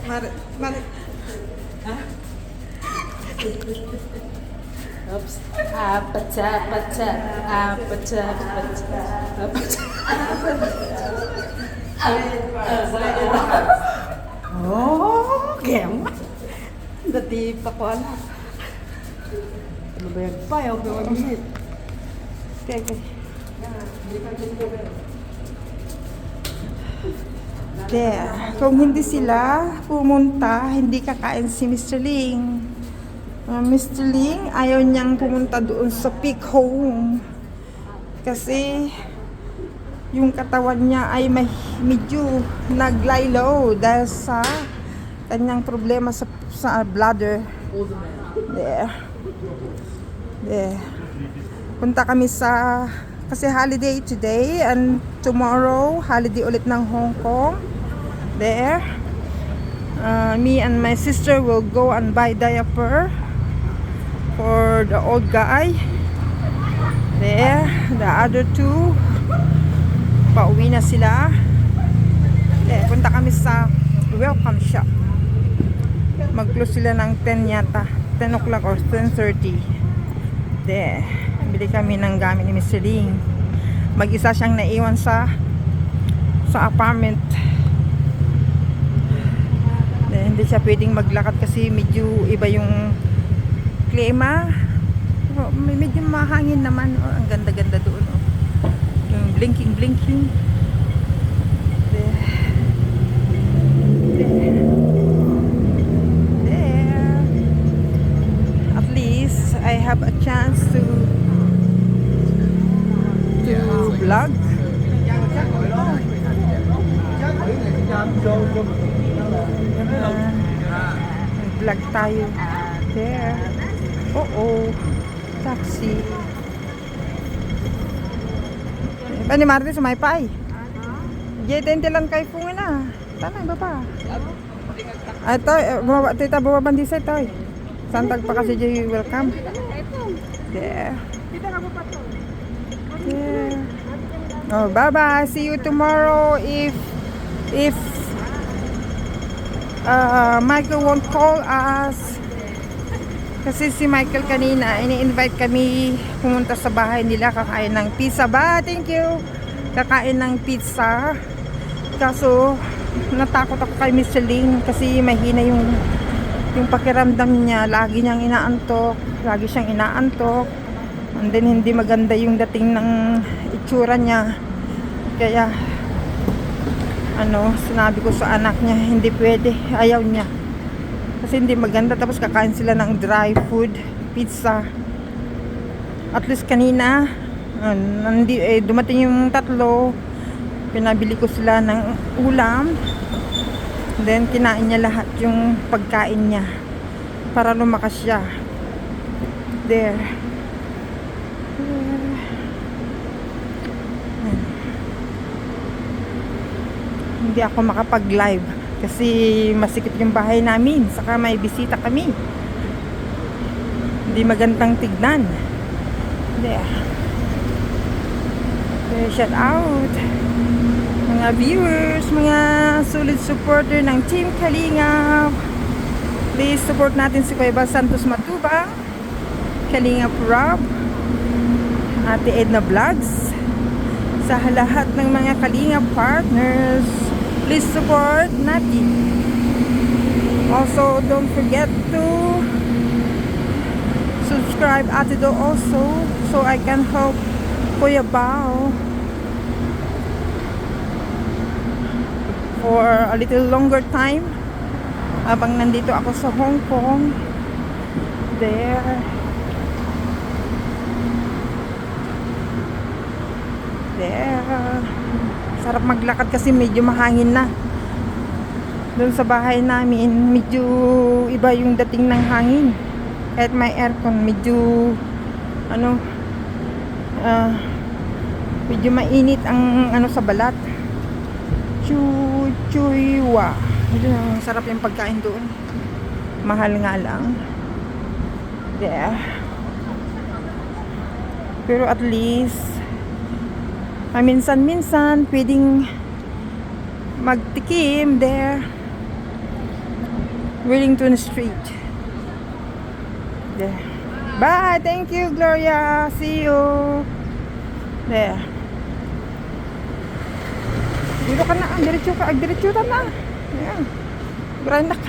Mari, mari. Oops. Apacha, pacha, apacha, pacha, apacha. Oh, game. Dati pa ko alam. Lubayag pa, yung gawin. Okay, okay. There. Kung hindi sila pumunta, hindi kakain si Mr. Ling. Mr. Ling, ayaw niyang pumunta doon sa peak home. Kasi yung katawan niya ay medyo nag-lie low dahil sa kanyang problema sa bladder. There. There. Punta kami kasi holiday today and tomorrow holiday ulit ng Hong Kong. There. Me and my sister will go and buy diaper for the old guy. There. The other two pauwi na sila. There. Punta kami sa welcome shop. Mag-close sila ng 10 yata. 10 o'clock or 10:30. There. Bili kami ng gamit ni Mr. Ling. Mag-isa siyang naiwan sa apartment. Then, hindi siya pwedeng maglakad kasi medyo iba yung klima. Medyo mahangin naman. Ang ganda-ganda doon. Yung blinking. There. At least I have a chance to vlog. Vlog tayo. There. Taxi. Pani Marte sumay pai. Jeten telan kay funga na. Tanay baba. Ito, bumaba bandi sa ito. Santag pa kasi Jay welcome. There. Yeah. Oh, bye-bye. See you tomorrow if Michael won't call us. Kasi si Michael kanina, ini-invite kami pumunta sa bahay nila, kakain ng pizza ba? Thank you. Kakain ng pizza. Kaso natakot ako kay Mr. Ling kasi mahina yung pakiramdam niya. Lagi siyang inaantok. And then hindi maganda yung dating ng itsura niya. Kaya sinabi ko sa anak niya, hindi pwede, ayaw niya. Kasi hindi maganda, tapos kakain sila ng dry food, pizza. At least kanina, dumating yung tatlo, pinabili ko sila ng ulam. Then kinain niya lahat yung pagkain niya para lumakas siya. There. Hindi ako makapag-live kasi masikip yung bahay namin, saka may bisita kami. Hindi magandang tignan. There. Shout out mga viewers, mga solid supporter ng Team Kalingap. Please support natin si Kuya Bal Santos Matubang, Kalingap Rob, Ate Edna Vlogs, sa lahat ng mga Kalingap partners. Please support natin. Also, don't forget to subscribe Ate Do also, so I can help Kuya Bao for a little longer time habang nandito ako sa Hong Kong. There. Sarap maglakad kasi medyo mahangin na. Doon sa bahay namin, medyo iba yung dating ng hangin. Kahit may aircon, medyo medyo mainit ang sa balat. Chuywa. Sarap yung pagkain doon. Mahal nga lang. There. Pero at least, minsan-minsan, pwedeng magtikim there. Wellington Street. There. Bye! Thank you, Gloria! See you! There. Dito ka na. Diretso ka na. Ayan. Grandak.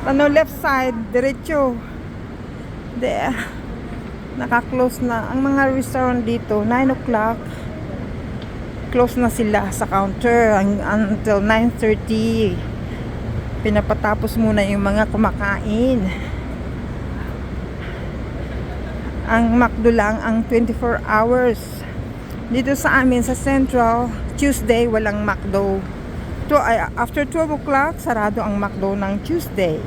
Ano, left side. Diretso. There. Naka-close na. Ang mga restaurant dito, 9 o'clock. Close na sila sa counter until 9:30. Pinapatapos muna yung mga kumakain. Ang McDo lang ang 24 hours. Dito sa amin sa Central, Tuesday walang McDo. After 12 o'clock, sarado ang McDo ng Tuesday.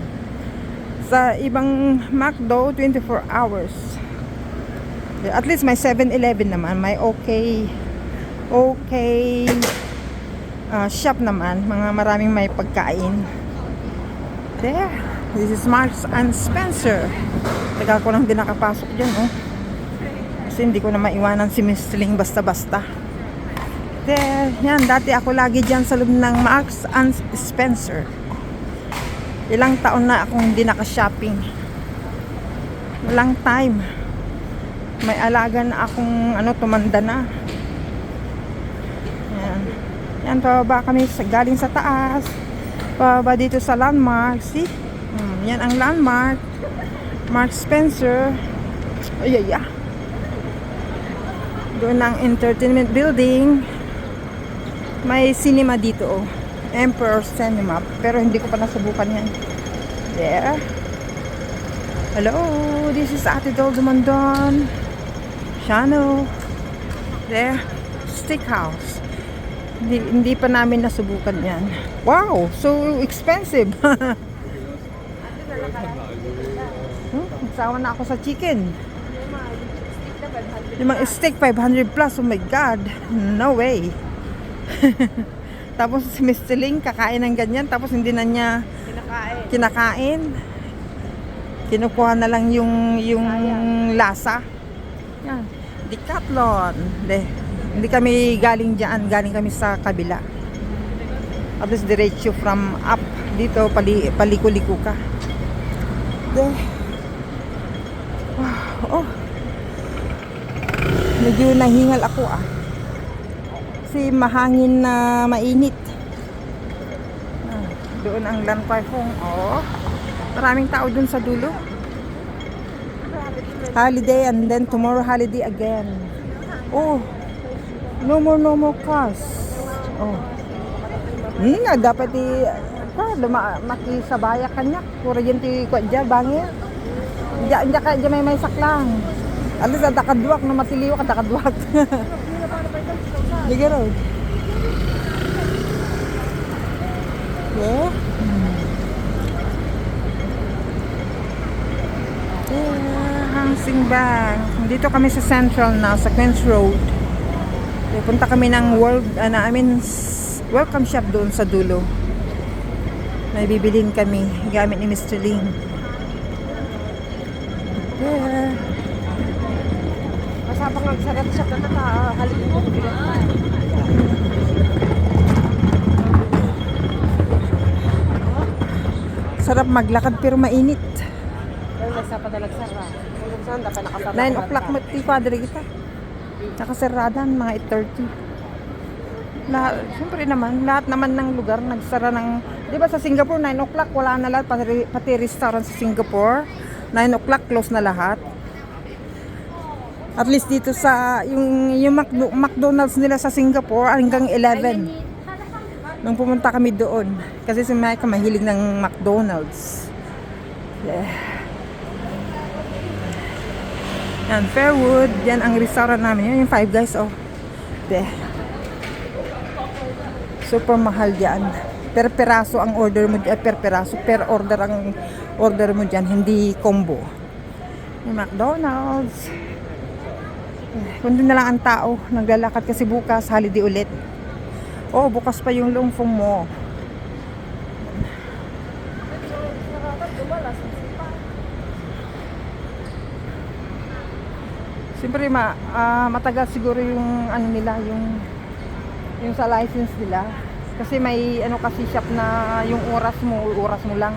Sa ibang McDo, 24 hours. At least may 7-Eleven naman, may okay shop naman, mga maraming may pagkain. There, this is Marks and Spencer. Tagal ko lang din nakapasok dyan, oh. Kasi hindi ko na maiwanan si Miss Ling basta-basta. There, yan, dati ako lagi dyan sa loob ng Marks and Spencer. Ilang taon na akong hindi naka-shopping. Walang time. May alaga na akong tumanda na. Yan. Yan, pababa kami galing sa taas. Pababa dito sa landmark. See? Yan ang landmark. Marks Spencer. Ay. Doon ang entertainment building. May cinema dito, oh. Emperor Cinema. Pero hindi ko pa nasubukan yan. There. Hello, this is Ate Dol Dumandon. Shano. There. Steakhouse. Hindi pa namin nasubukan yan. Wow, so expensive. Nagsawa na ako sa chicken. Yung mga steak 500 plus. Oh my God. No way. Tapos si Mr. Ling kakain ng ganyan. Tapos hindi na niya kinakain. Kinukuha na lang yung lasa. Yan. Decathlon. Hindi kami galing dyan. Galing kami sa kabila. Tapos diretso from up. Dito paliko-liko ka. Wow. Oh. Medyo nahingal ako kasi mahangin na mainit. Doon ang Lanpai Hong. Oh. Maraming tao dun sa dulo. Holiday and then tomorrow holiday again. Oh. No more cars. Oh. Dapat makisabaya kanya. Kuryente ko dyan, bangin. Diyan may saklang. Alis at takadwak na matiliw ka takadwak. Liga road. Yeah. Hang Seng Bank. Dito kami sa Central na, sa Queens Road. Punta kami ng welcome shop doon sa dulo. May bibilin kami gamit ni Mr. Ling. Yeah. Masapang nagsagat shop na halipin mo. Sarap maglakad pero mainit. 9 o'clock padre kita. Nakasaradan mga 8:30. Siyempre naman, lahat naman ng lugar nagsara ng, di ba sa Singapore 9 o'clock wala na lahat, pati restaurant sa Singapore 9 o'clock close na lahat. At least dito sa yung McDonald's nila sa Singapore hanggang 11 nung pumunta kami doon kasi si Mike mahilig ng McDonald's. Yan, Fairwood, yan ang restaurant namin. Yan yung Five Guys, oh. Super mahal yan. Per peraso ang order mo, per peraso, per order ang order mo dyan, hindi combo. Yung McDonald's. Kundi na lang ang tao, naglalakad kasi bukas, holiday ulit. Oh, bukas pa yung Lung Fung mo. Siyempre matagal siguro yung ano nila, yung sa license nila. Kasi may ano kasi shop na yung oras mo lang.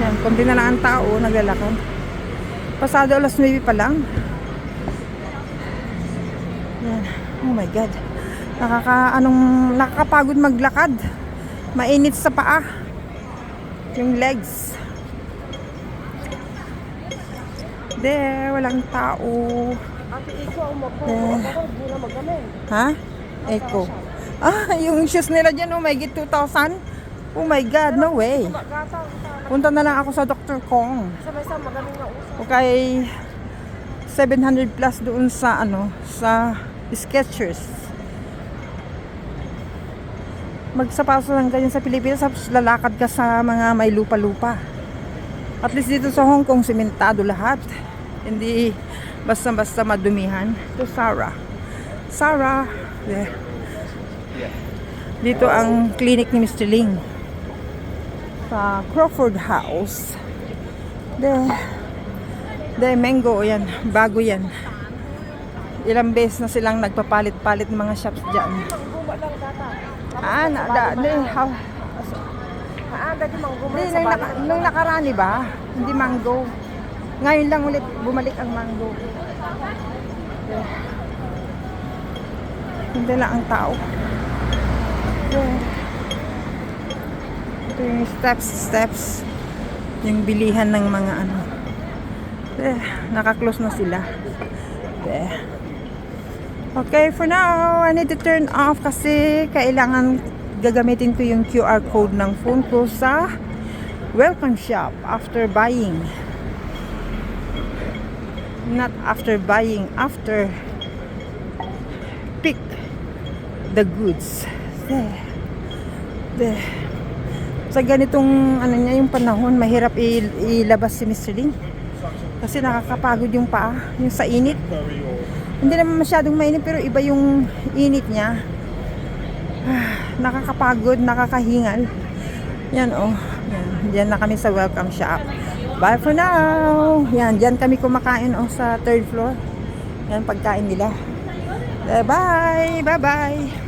Yan, konti na lang ang tao naglalakad. Pasado alas 9 pa lang. Yan. Oh my God. Nakakapagod maglakad. Mainit sa paa. Yung legs. There, walang tao. There. Ha? Echo. Yung shoes nila dyan, oh my God, 2,000? Oh my God, no way. Punta na lang ako sa Dr. Kong. Okay, 700 plus doon sa sa Skechers. Magsapaso lang ganyan sa Pilipinas, tapos lalakad ka sa mga may lupa-lupa. At least dito sa Hong Kong, simentado lahat. Hindi basta-basta madumihan. Ito Sarah. There. Dito ang clinic ni Mr. Ling. Sa Crawford House. The mango, yan. Bago yan. Ilang beses na silang nagpapalit-palit ng mga shops dyan. Nung nakarani ba? Hindi mango. Ngayon lang ulit bumalik ang mango. Hindi lang ang tao. Ito yung steps. Yung bilihan ng mga ano. Naka-close na sila. Okay, for now, I need to turn off kasi kailangan gagamitin ko yung QR code ng phone ko sa welcome shop after buying. Not after buying, after pick the goods. Sa ganitong ano niya, yung panahon, mahirap ilabas si Mr. Ling. Kasi nakakapagod yung paa, yung sa init. Hindi naman masyadong mainit pero iba yung init niya. Nakakapagod, nakakahingal. Yan oh. Yan. Diyan na kami sa welcome shop. Bye for now. Yan, diyan kami kumakain oh sa 3rd floor. Yan pagkain nila. Bye. Bye.